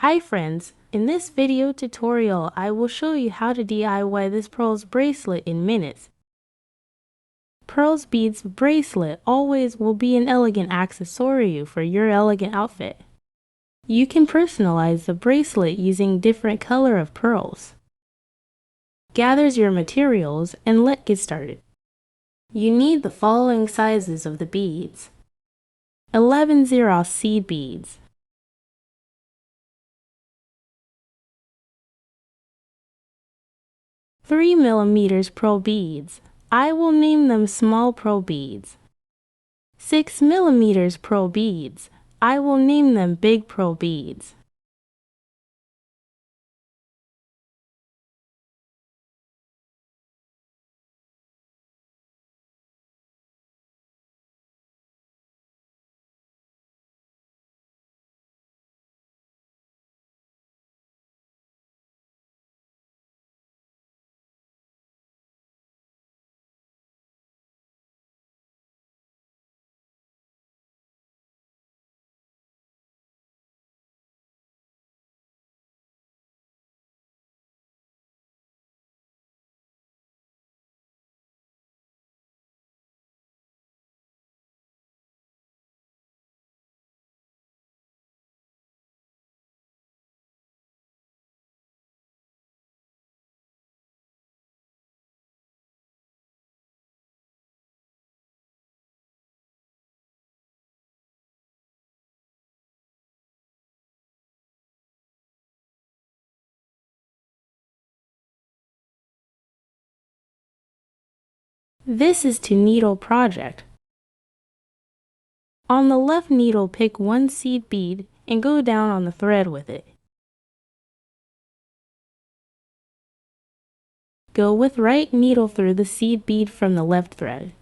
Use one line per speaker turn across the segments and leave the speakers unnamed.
Hi friends, in this video tutorial I will show you how to DIY this pearls bracelet in minutes. Pearls beads bracelet always will be an elegant accessory for your elegant outfit. You can personalize the bracelet using different color of pearls. Gathers your materials and let's get started. You need the following sizes of the beads. 11/0 seed beads, 3mm pearl beads. I will name them small pearl beads. 6mm pearl beads. I will name them big pearl beads. This is to needle project. On the left needle, pick one seed bead and go down on the thread with it. Go with right needle through the seed bead from the left thread.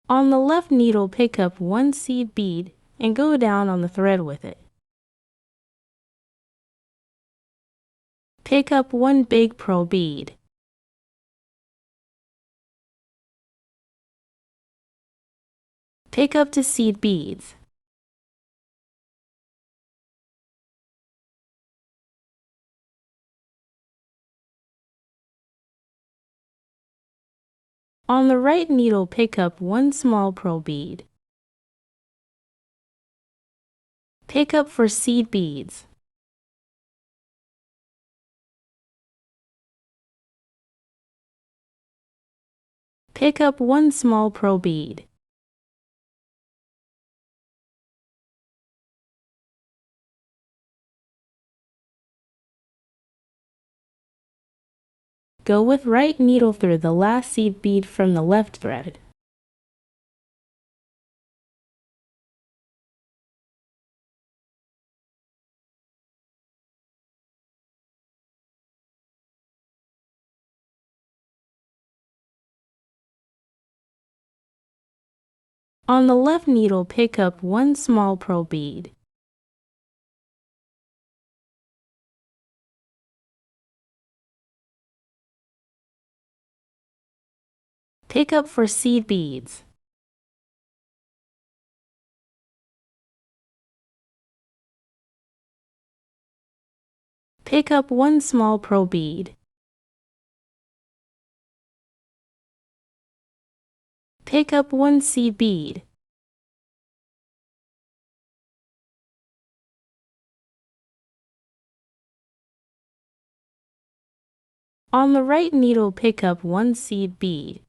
On the left needle, pick up one seed bead and go down on the thread with it. Pick up one big pearl bead. Pick up the seed beads. On the right needle, pick up one small pearl bead. Pick up for seed beads. Pick up one small pearl bead. Go with right needle through the last seed bead from the left thread. On the left needle, pick up one small pearl bead. Pick up for seed beads. Pick up one small pearl bead. Pick up one seed bead. On the right needle, pick up one seed bead.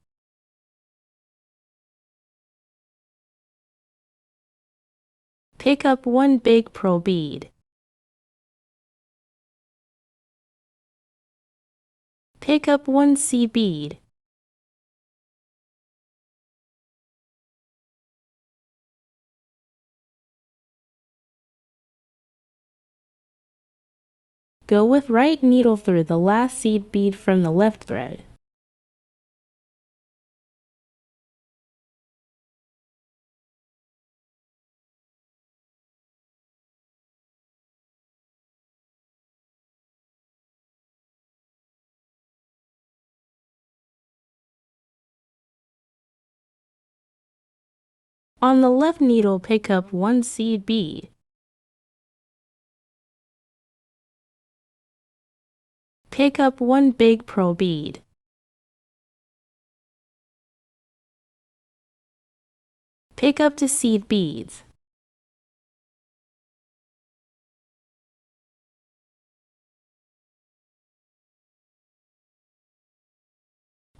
Pick up one big pearl bead. Pick up one seed bead. Go with right needle through the last seed bead from the left thread. On the left needle, pick up one seed bead. Pick up one big pearl bead. Pick up the seed beads.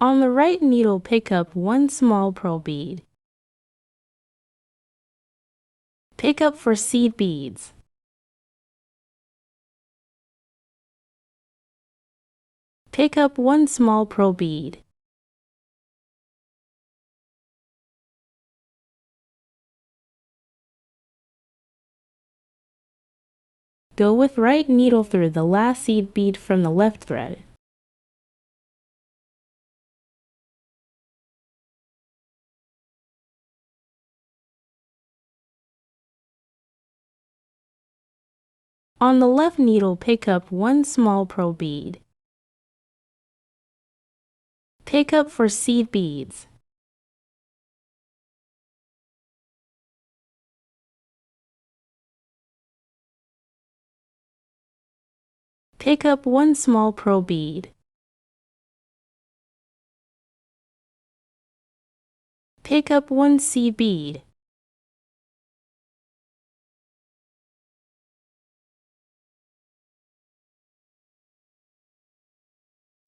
On the right needle, pick up one small pearl bead. Pick up for seed beads. Pick up one small pearl bead. Go with right needle through the last seed bead from the left thread. On the left needle, pick up one small pearl bead. Pick up for seed beads. Pick up one small pearl bead. Pick up one seed bead.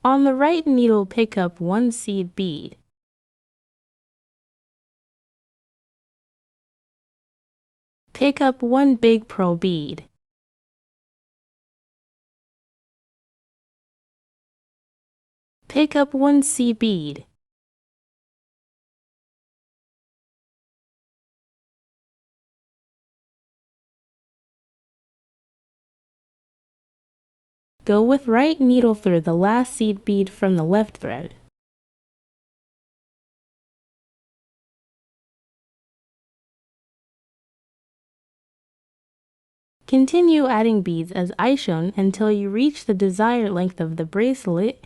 On the right needle, pick up one seed bead. Pick up one big pearl bead. Pick up one seed bead. Go with right needle through the last seed bead from the left thread. Continue adding beads as I shown until you reach the desired length of the bracelet.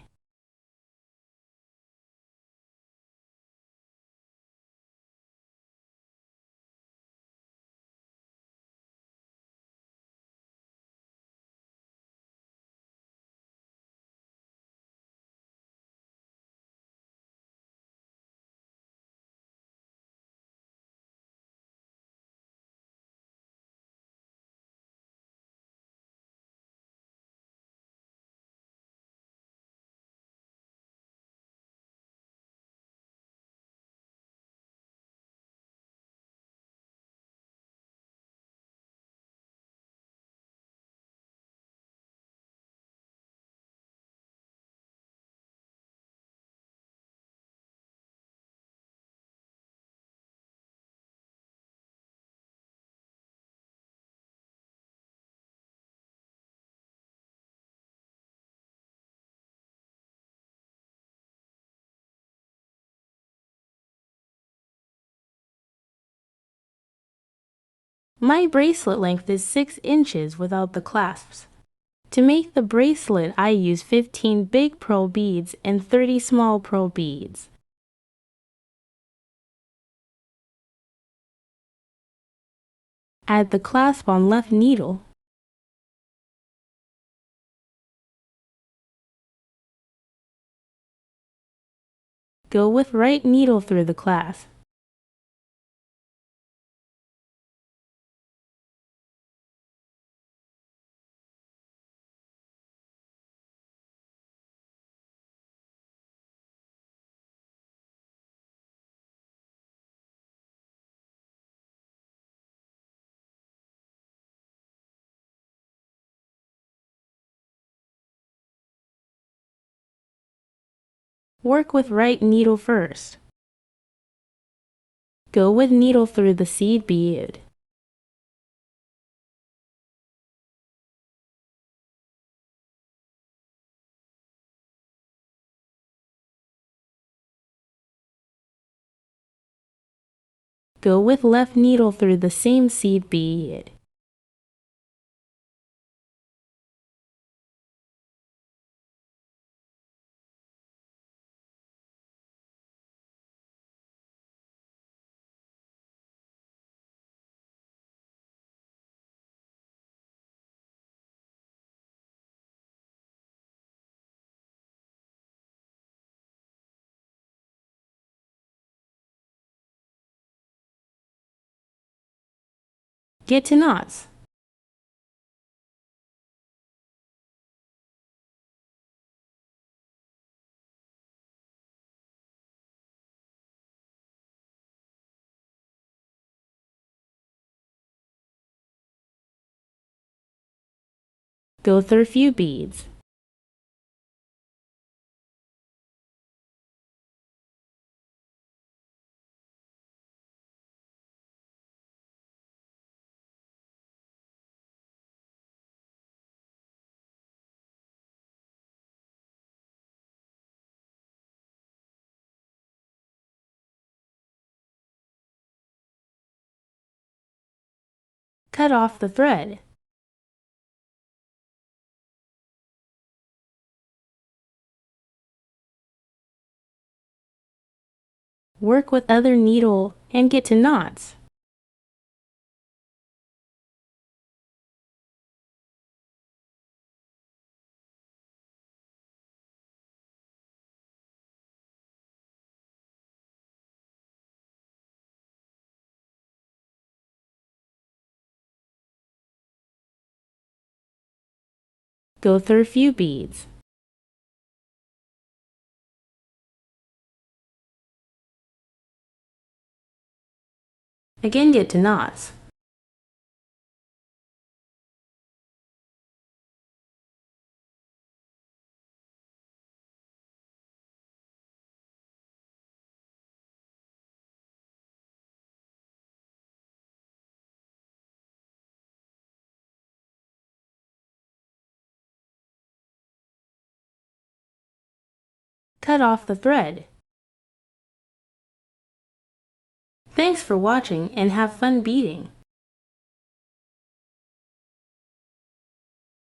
My bracelet length is 6 inches without the clasps. To make the bracelet, I use 15 big pearl beads and 30 small pearl beads. Add the clasp on left needle. Go with right needle through the clasp. Work with right needle first. Go with needle through the seed bead. Go with left needle through the same seed bead. Get to knots. Go through a few beads. Cut off the thread. Work with other needle and get to knots. Go through a few beads. Again, get to knots. Cut off the thread. Thanks for watching and have fun beading.